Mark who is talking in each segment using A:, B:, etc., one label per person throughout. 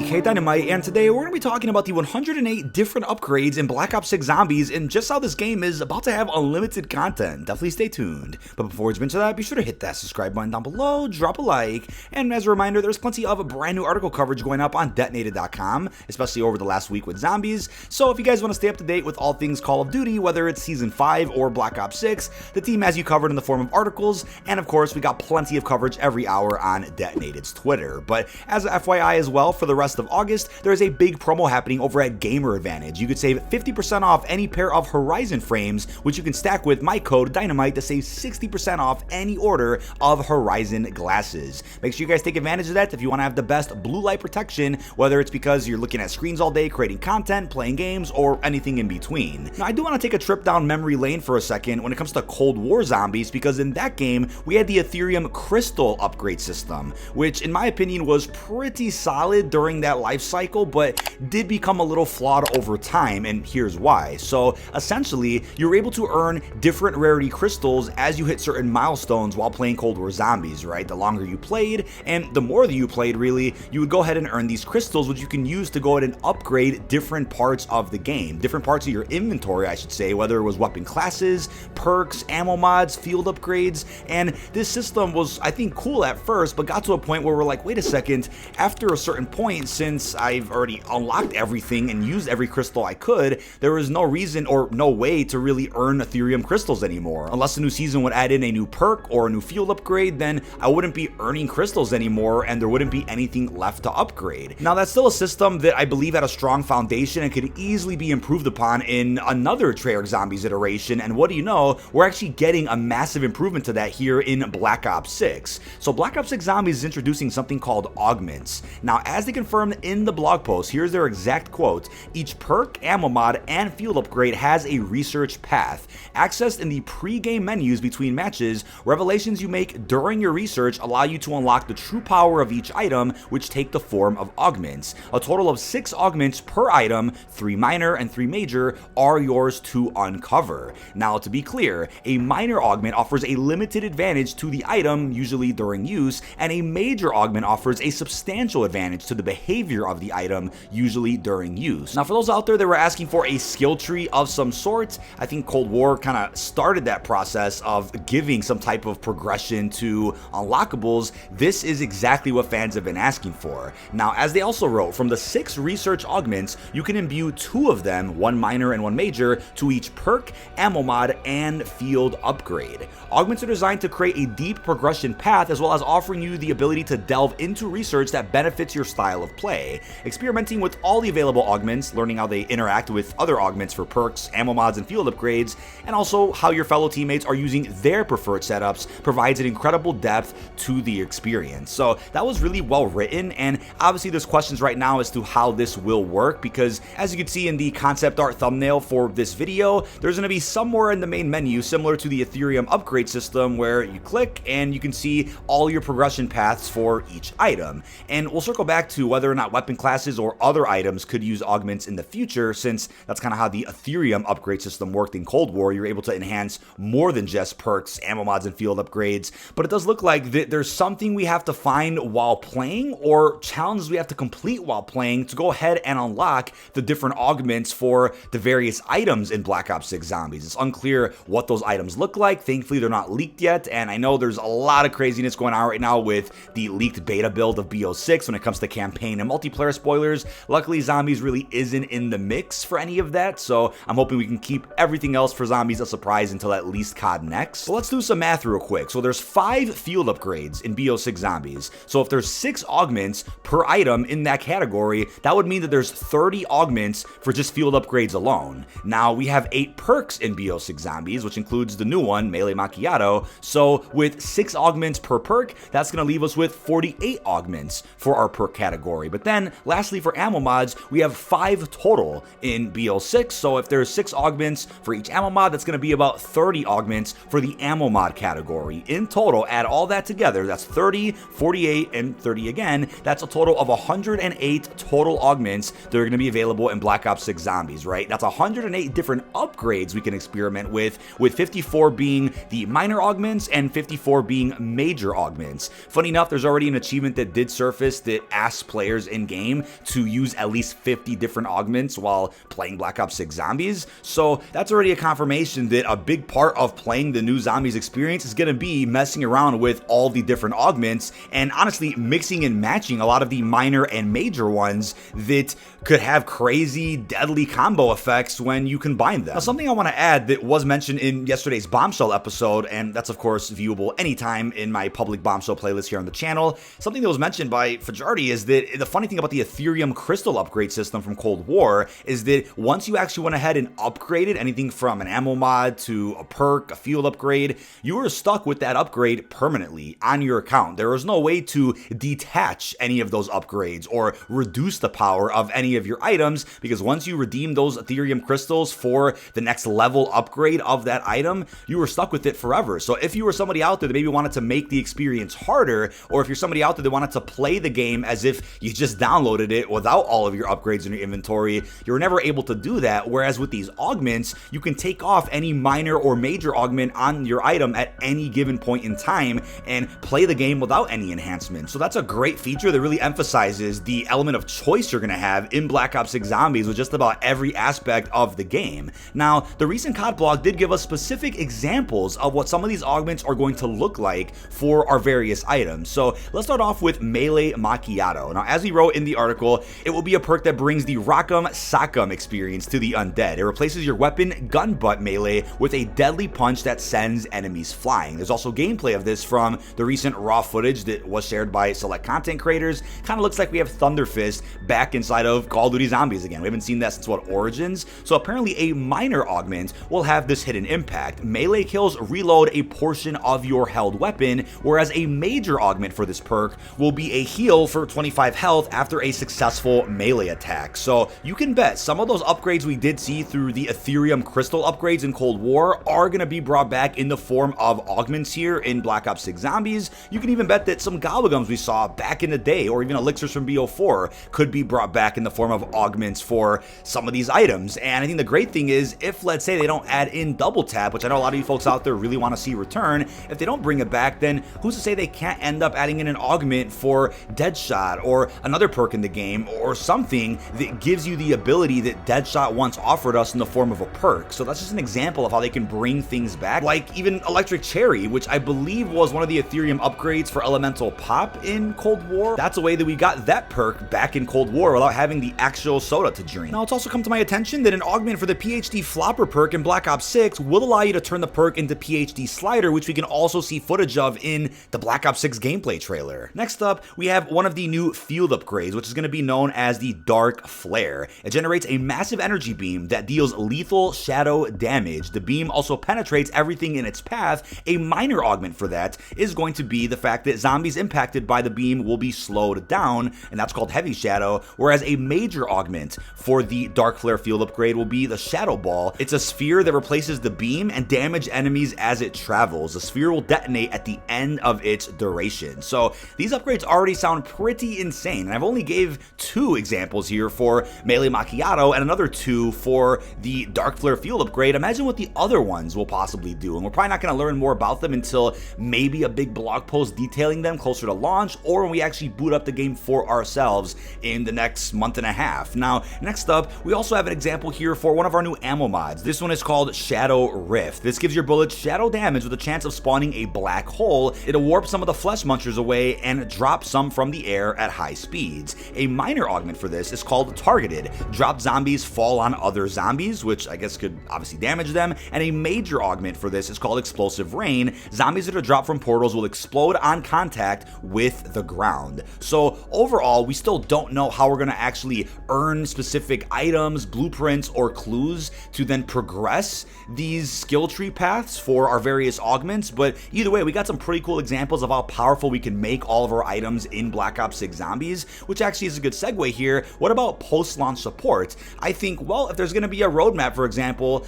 A: dkdynamite, and today we're going to be talking about the 108 different upgrades in Black Ops 6 Zombies and just how this game is about to have unlimited content. Definitely stay tuned. But before we jump into that, be sure to hit that subscribe button down below, drop a like, and as a reminder, there's plenty of brand new article coverage going up on detonated.com, especially over the last week with zombies. So if you guys want to stay up to date with all things Call of Duty, whether it's Season 5 or Black Ops 6, the team has you covered in the form of articles, and of course, we got plenty of coverage every hour on Detonated's Twitter. But as a FYI as well, for the rest of August, there is a big promo happening over at Gamer Advantage. You could save 50% off any pair of Horizon frames, which you can stack with my code Dynamite to save 60% off any order of Horizon glasses. Make sure you guys take advantage of that if you want to have the best blue light protection, whether it's because you're looking at screens all day, creating content, playing games, or anything in between. Now, I do want to take a trip down memory lane for a second when it comes to Cold War zombies, because in that game, we had the Aetherium crystal upgrade system, which in my opinion was pretty solid during that life cycle, but did become a little flawed over time, and here's why. So essentially, you were able to earn different rarity crystals as you hit certain milestones while playing Cold War zombies, right? The longer you played, and the more that you played, really, you would go ahead and earn these crystals, which you can use to go ahead and upgrade different parts of the game, different parts of your inventory, I should say, whether it was weapon classes, perks, ammo mods, field upgrades. And this system was, I think, cool at first, but got to a point where we're like, wait a second, after a certain point, since I've already unlocked everything and used every crystal I could, there was no reason or no way to really earn Aetherium crystals anymore. Unless the new season would add in a new perk or a new field upgrade, then I wouldn't be earning crystals anymore and there wouldn't be anything left to upgrade. Now, that's still a system that I believe had a strong foundation and could easily be improved upon in another Treyarch Zombies iteration, and what do you know, we're actually getting a massive improvement to that here in Black Ops 6. So Black Ops 6 Zombies is introducing something called Augments. Now, as they confirmed in the blog post, here's their exact quote: each perk, ammo mod, and field upgrade has a research path. Accessed in the pre-game menus between matches, revelations you make during your research allow you to unlock the true power of each item, which take the form of augments. A total of 6 augments per item, 3 minor and 3 major, are yours to uncover. Now, to be clear, a minor augment offers a limited advantage to the item, usually during use, and a major augment offers a substantial advantage to the behavior of the item, usually during use. Now, for those out there that were asking for a skill tree of some sort, I think Cold War kind of started that process of giving some type of progression to unlockables. This is exactly what fans have been asking for. Now, as they also wrote, from the 6 research augments, you can imbue 2 of them, 1 minor and 1 major, to each perk, ammo mod, and field upgrade. Augments are designed to create a deep progression path, as well as offering you the ability to delve into research that benefits your style of play. Experimenting with all the available augments, learning how they interact with other augments for perks, ammo mods, and field upgrades, and also how your fellow teammates are using their preferred setups, provides an incredible depth to the experience. So that was really well written, and obviously there's questions right now as to how this will work, because as you can see in the concept art thumbnail for this video, there's going to be somewhere in the main menu, similar to the Aetherium upgrade system, where you click and you can see all your progression paths for each item. And we'll circle back to whether or not weapon classes or other items could use augments in the future, since that's kind of how the Aetherium upgrade system worked in Cold War. You're able to enhance more than just perks, ammo mods, and field upgrades. But it does look like there's something we have to find while playing, or challenges we have to complete while playing, to go ahead and unlock the different augments for the various items in Black Ops 6 Zombies. It's unclear what those items look like. Thankfully, they're not leaked yet, and I know there's a lot of craziness going on right now with the leaked beta build of BO6 when it comes to campaign and multiplayer spoilers. Luckily, Zombies really isn't in the mix for any of that, so I'm hoping we can keep everything else for Zombies a surprise until at least COD Next. So let's do some math real quick. So there's 5 field upgrades in BO6 Zombies. So if there's 6 augments per item in that category, that would mean that there's 30 augments for just field upgrades alone. Now, we have 8 perks in BO6 Zombies, which includes the new one, Melee Macchiato. So with 6 augments per perk, that's going to leave us with 48 augments for our perk category. But then, lastly, for ammo mods, we have 5 total in BO6. So if there's 6 augments for each ammo mod, that's going to be about 30 augments for the ammo mod category. In total, add all that together, that's 30, 48, and 30 again. That's a total of 108 total augments that are going to be available in Black Ops 6 Zombies, right? That's 108 different upgrades we can experiment with 54 being the minor augments and 54 being major augments. Funny enough, there's already an achievement that did surface that asks players players in game to use at least 50 different augments while playing Black Ops 6 Zombies. So that's already a confirmation that a big part of playing the new Zombies experience is going to be messing around with all the different augments and honestly mixing and matching a lot of the minor and major ones that could have crazy deadly combo effects when you combine them. Now, something I want to add that was mentioned in yesterday's Bombshell episode, and that's of course viewable anytime in my public Bombshell playlist here on the channel, something that was mentioned by Fajardi is that the funny thing about the Aetherium crystal upgrade system from Cold War is that once you actually went ahead and upgraded anything from an ammo mod to a perk, a field upgrade, you were stuck with that upgrade permanently on your account. There was no way to detach any of those upgrades or reduce the power of any of your items, because once you redeem those Aetherium crystals for the next level upgrade of that item, you were stuck with it forever. So if you were somebody out there that maybe wanted to make the experience harder, or if you're somebody out there that wanted to play the game as if you just downloaded it without all of your upgrades in your inventory, you were never able to do that. Whereas with these augments, you can take off any minor or major augment on your item at any given point in time and play the game without any enhancements. So that's a great feature that really emphasizes the element of choice you're going to have in Black Ops 6 Zombies with just about every aspect of the game. Now, the recent COD blog did give us specific examples of what some of these augments are going to look like for our various items. So let's start off with Melee Macchiato. Now, as he wrote in the article, it will be a perk that brings the Rock'em Sock'em experience to the undead. It replaces your weapon gun butt melee with a deadly punch that sends enemies flying. There's also gameplay of this from the recent raw footage that was shared by select content creators. Kind of looks like we have Thunder Fist back inside of Call of Duty Zombies again. We haven't seen that since what, Origins? So apparently a minor augment will have this hidden impact. Melee kills reload a portion of your held weapon, whereas a major augment for this perk will be a heal for 25 health after a successful melee attack. So you can bet some of those upgrades we did see through the Aetherium crystal upgrades in Cold War are going to be brought back in the form of augments here in Black Ops 6 Zombies. You can even bet that some gobblegums we saw back in the day, or even elixirs from BO4, could be brought back in the form of augments for some of these items. And I think the great thing is, if let's say they don't add in double tap, which I know a lot of you folks out there really want to see return, if they don't bring it back, then who's to say they can't end up adding in an augment for Deadshot or another perk in the game, or something that gives you the ability that Deadshot once offered us in the form of a perk. So that's just an example of how they can bring things back, like even Electric Cherry, which I believe was one of the Aetherium upgrades for Elemental Pop in Cold War. That's a way that we got that perk back in Cold War without having the actual soda to drink. Now, it's also come to my attention that an augment for the PhD Flopper perk in Black Ops 6 will allow you to turn the perk into PhD Slider, which we can also see footage of in the Black Ops 6 gameplay trailer. Next up, we have one of the new field upgrades, which is going to be known as the Dark Flare. It generates a massive energy beam that deals lethal shadow damage. The beam also penetrates everything in its path. A minor augment for that is going to be the fact that zombies impacted by the beam will be slowed down, and that's called Heavy Shadow, whereas a major augment for the Dark Flare field upgrade will be the Shadow Ball. It's a sphere that replaces the beam and damage enemies as it travels. The sphere will detonate at the end of its duration. So these upgrades already sound pretty insane, and I've only gave 2 examples here for Melee Macchiato and another 2 for the Dark Flare field upgrade. Imagine what the other ones will possibly do, and we're probably not going to learn more about them until maybe a big blog post detailing them closer to launch, or when we actually boot up the game for ourselves in the next month and a half. Now, next up, we also have an example here for one of our new ammo mods. This one is called Shadow Rift. This gives your bullets shadow damage with a chance of spawning a black hole. It'll warp some of the flesh munchers away and drop some from the air at high speeds. A minor augment for this is called Targeted. Drop zombies fall on other zombies, which I guess could obviously damage them, and a major augment for this is called Explosive Rain. Zombies that are dropped from portals will explode on contact with the ground. So overall, we still don't know how we're going to actually earn specific items, blueprints, or clues to then progress these skill tree paths for our various augments, but either way, we got some pretty cool examples of how powerful we can make all of our items in Black Ops 6 Zombies, which actually is a good segue here. What about post-launch support? I think, well, if there's going to be a roadmap, for example,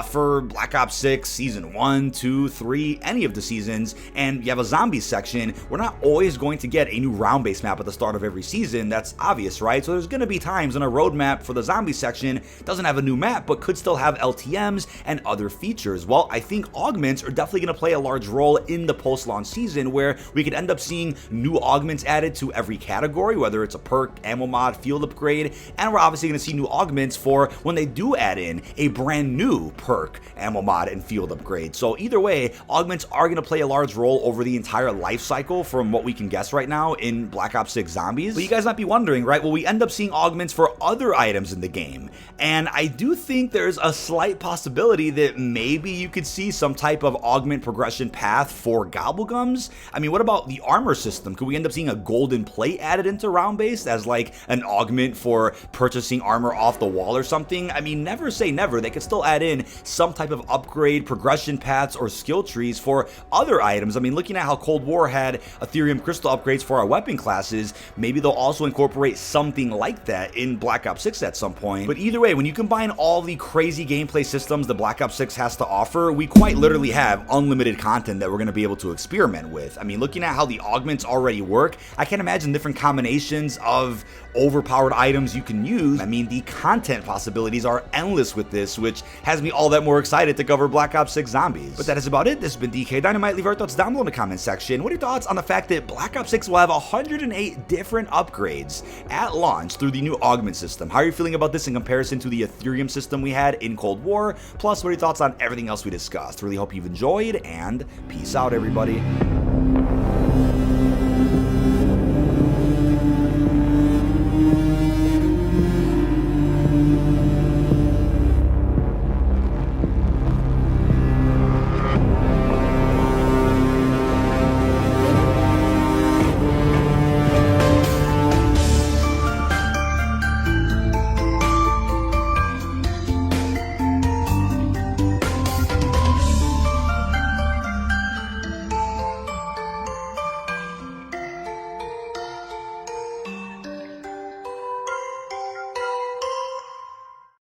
A: for Black Ops 6 Season 1, 2, 3, any of the seasons, and you have a zombies section, we're not always going to get a new round-based map at the start of every season. That's obvious, right? So there's going to be times when a roadmap for the zombie section doesn't have a new map, but could still have LTMs and other features. Well, I think augments are definitely going to play a large role in the post-launch season, where we could end up seeing new augments added to every category, inventory, whether it's a perk, ammo mod, field upgrade, and we're obviously going to see new augments for when they do add in a brand new perk, ammo mod, and field upgrade. So either way, augments are going to play a large role over the entire life cycle from what we can guess right now in Black Ops 6 Zombies. But you guys might be wondering, right, will we end up seeing augments for other items in the game? And I do think there's a slight possibility that maybe you could see some type of augment progression path for Gobblegums. I mean, what about the armor system? Could we end up seeing a golden plate added into round base as like an augment for purchasing armor off the wall or something? I mean, never say never. They could still add in some type of upgrade, progression paths, or skill trees for other items. I mean, looking at how Cold War had Aetherium crystal upgrades for our weapon classes, maybe they'll also incorporate something like that in Black Ops 6 at some point. But either way, when you combine all the crazy gameplay systems that Black Ops 6 has to offer, we quite literally have unlimited content that we're going to be able to experiment with. I mean, looking at how the augments already work, I can't imagine different combinations of overpowered items you can use. I mean, the content possibilities are endless with this, which has me all that more excited to cover Black Ops 6 Zombies. But that is about it. This has been dkdynamite. Leave your thoughts down below in the comment section. What are your thoughts on the fact that Black Ops 6 will have 108 different upgrades at launch through the new augment system? How are you feeling about this in comparison to the Aetherium system we had in Cold War? Plus, what are your thoughts on everything else we discussed? Really hope you've enjoyed, and peace out, everybody.